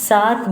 7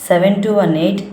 7218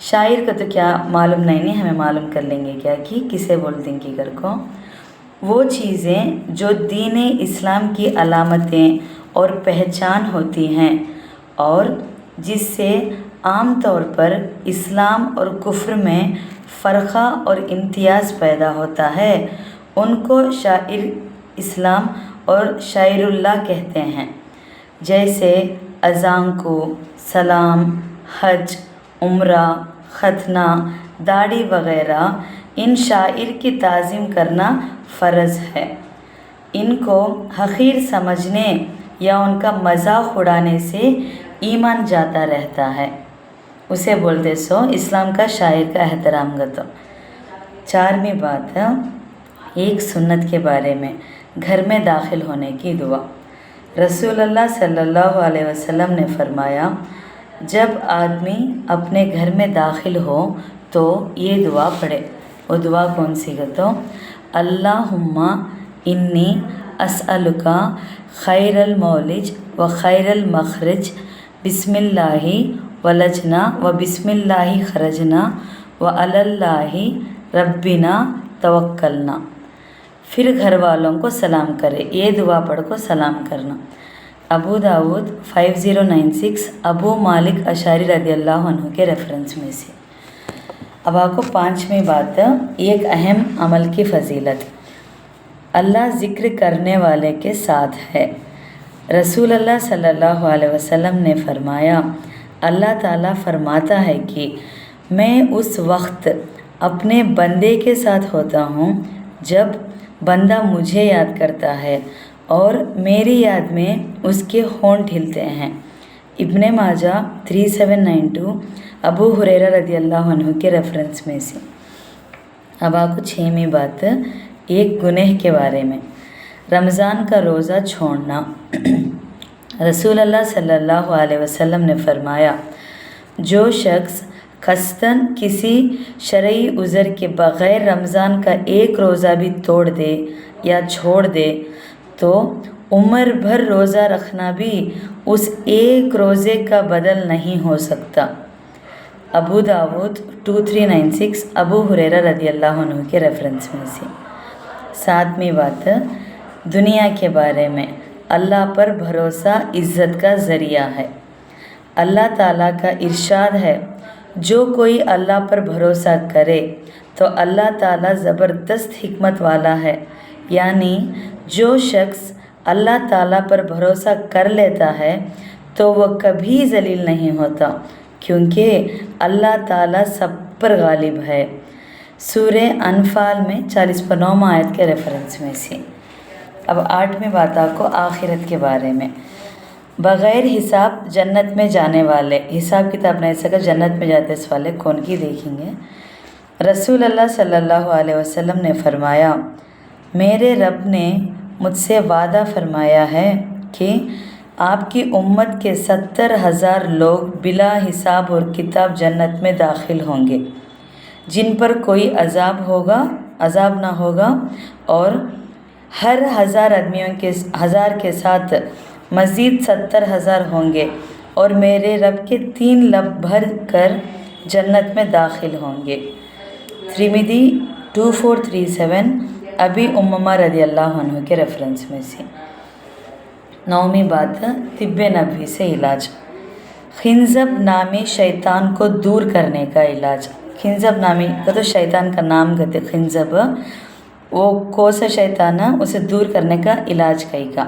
شاعر کا تو کیا معلوم نہیں ہمیں معلوم کر لیں گے کیا کہ کسے بولتے ہیں کیگر کو. وہ چیزیں جو دین اسلام کی علامتیں اور پہچان ہوتی ہیں اور جس سے عام طور پر اسلام اور کفر میں فرقہ اور امتیاز پیدا ہوتا ہے، ان کو شاعر اسلام اور شاعر اللہ کہتے ہیں. جیسے اذان کو، سلام، حج، عمرہ، ختنہ، داڑھی وغیرہ، ان شاعر کی تعظیم کرنا فرض ہے. ان کو حقیر سمجھنے یا ان کا مذاق اڑانے سے ایمان جاتا رہتا ہے. اسے بولتے سو اسلام کا شاعر کا احترام گتو. 4ویں بات ہے ایک سنت کے بارے میں، گھر میں داخل ہونے کی دعا. رسول اللہ صلی اللہ علیہ وسلم نے فرمایا، جب آدمی اپنے گھر میں داخل ہو تو یہ دعا پڑھے. وہ دعا کون سی گتو؟ اللہم انی اسألک خیر المولج و خیر المخرج، بسم اللہ ولجنا و بسم اللہ خرجنا و علی اللہ ربنا توکلنا. پھر گھر والوں کو سلام کرے. یہ دعا پڑھ کو سلام کرنا. ابو داود 5096 ابو مالک اشعری رضی اللہ عنہ کے ریفرنس میں سے. اب آپ کو 5ویں بات، ایک اہم عمل کی فضیلت. اللہ ذکر کرنے والے کے ساتھ ہے. رسول اللہ صلی اللہ علیہ وسلم نے فرمایا، اللہ تعالیٰ فرماتا ہے کہ میں اس وقت اپنے بندے کے ساتھ ہوتا ہوں جب بندہ مجھے یاد کرتا ہے اور میری یاد میں اس کے ہونٹ ہلتے ہیں. ابن ماجہ 3792 ابو ہریرہ رضی اللہ عنہ کے ریفرنس میں سے. اب آپ کو 6ویں بات، ایک گناہ کے بارے میں، رمضان کا روزہ چھوڑنا. رسول اللہ صلی اللہ علیہ وسلم نے فرمایا، جو شخص قصداً کسی شرعی عذر کے بغیر رمضان کا ایک روزہ بھی توڑ دے یا چھوڑ دے تو عمر بھر روزہ رکھنا بھی اس ایک روزے کا بدل نہیں ہو سکتا. ابو داود 2396 ابو ہریرہ رضی اللہ عنہ کے ریفرنس میں سے. 7ویں بات، دنیا کے بارے میں، اللہ پر بھروسہ عزت کا ذریعہ ہے. اللہ تعالیٰ کا ارشاد ہے، جو کوئی اللہ پر بھروسہ کرے تو اللہ تعالیٰ زبردست حکمت والا ہے. یعنی جو شخص اللہ تعالیٰ پر بھروسہ کر لیتا ہے تو وہ کبھی ذلیل نہیں ہوتا، کیونکہ اللہ تعالیٰ سب پر غالب ہے. سورہ انفال میں 40 آیت کے ریفرنس میں سے. اب 8ویں بات آپ کو آخرت کے بارے میں، بغیر حساب جنت میں جانے والے. حساب کتاب نہیں سکا جنت میں جاتے اس والے کون کی دیکھیں گے. رسول اللہ صلی اللہ علیہ وسلم نے فرمایا، میرے رب نے مجھ سے وعدہ فرمایا ہے کہ آپ کی امت کے 70,000 لوگ بلا حساب اور کتاب جنت میں داخل ہوں گے، جن پر کوئی عذاب نہ ہوگا، اور ہر 1000 آدمیوں کے ساتھ مزید 70,000 ہوں گے اور میرے رب کے 3 لب بھر کر جنت میں داخل ہوں گے. ترمذی 2437 ابی امامہ رضی اللہ عنہ کے ریفرنس میں سے. 9ویں بات، طب نبوی سے علاج، خنزب نامی شیطان کو دور کرنے کا علاج. خنزب نامی کا تو شیطان کا نام کہتے، خنزب وہ کوسا شیطان ہے، اسے دور کرنے کا علاج کئی کا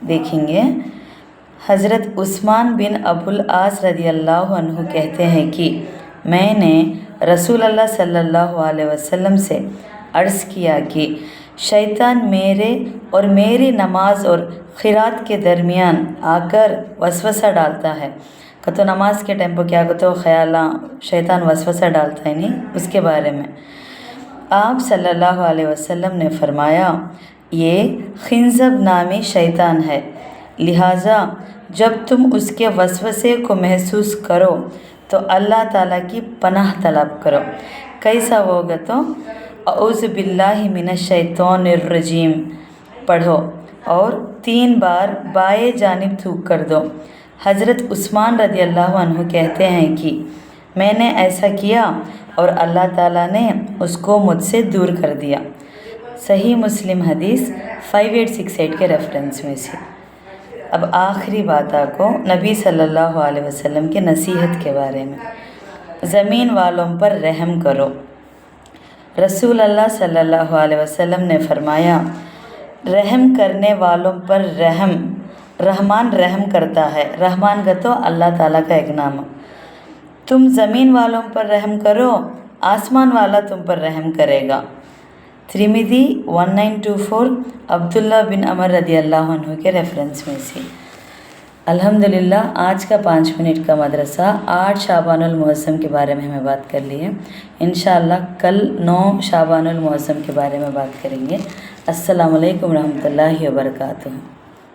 دیکھیں گے. حضرت عثمان بن ابو العاص رضی اللہ عنہ کہتے ہیں کہ میں نے رسول اللہ صلی اللہ علیہ وسلم سے عرض کیا کہ شیطان میرے اور میری نماز اور قرات کے درمیان آ کر وسوسہ ڈالتا ہے. تو نماز کے ٹائم پر کیا کہتے خیالاں شیطان وسوسہ ڈالتا ہے نہیں، اس کے بارے میں آپ صلی اللہ علیہ وسلم نے فرمایا، یہ خنزب نامی شیطان ہے، لہٰذا جب تم اس کے وسوسے کو محسوس کرو تو اللہ تعالیٰ کی پناہ طلب کرو. کیسا ہوگا تو اعوذ باللہ من الشیطان الرجیم پڑھو اور 3 بار بائیں جانب تھوک کر دو. حضرت عثمان رضی اللہ عنہ کہتے ہیں کہ میں نے ایسا کیا اور اللہ تعالیٰ نے اس کو مجھ سے دور کر دیا۔ صحیح مسلم حدیث 5868 کے ریفرنس میں سے۔ اب آخری بات آپ کو نبی صلی اللہ علیہ وسلم کے نصیحت کے بارے میں۔ زمین والوں پر رحم کرو۔ رسول اللہ صلی اللہ علیہ وسلم نے فرمایا، رحم کرنے والوں پر رحمان رحم کرتا ہے۔ رحمان کا تو اللہ تعالیٰ کا ایک نام ہے۔ تم زمین والوں پر رحم کرو، آسمان والا تم پر رحم کرے گا۔ ترمذی 1924 عبداللہ بن عمر رضی اللہ عنہ کے ریفرنس میں سے۔ الحمدللہ آج کا 5 منٹ کا مدرسہ 8 شعبان المعظم کے بارے میں ہمیں بات کر لی ہے۔ انشاءاللہ کل 9 شعبان المعظم کے بارے میں بات کریں گے۔ السلام علیکم ورحمۃ اللہ وبرکاتہ۔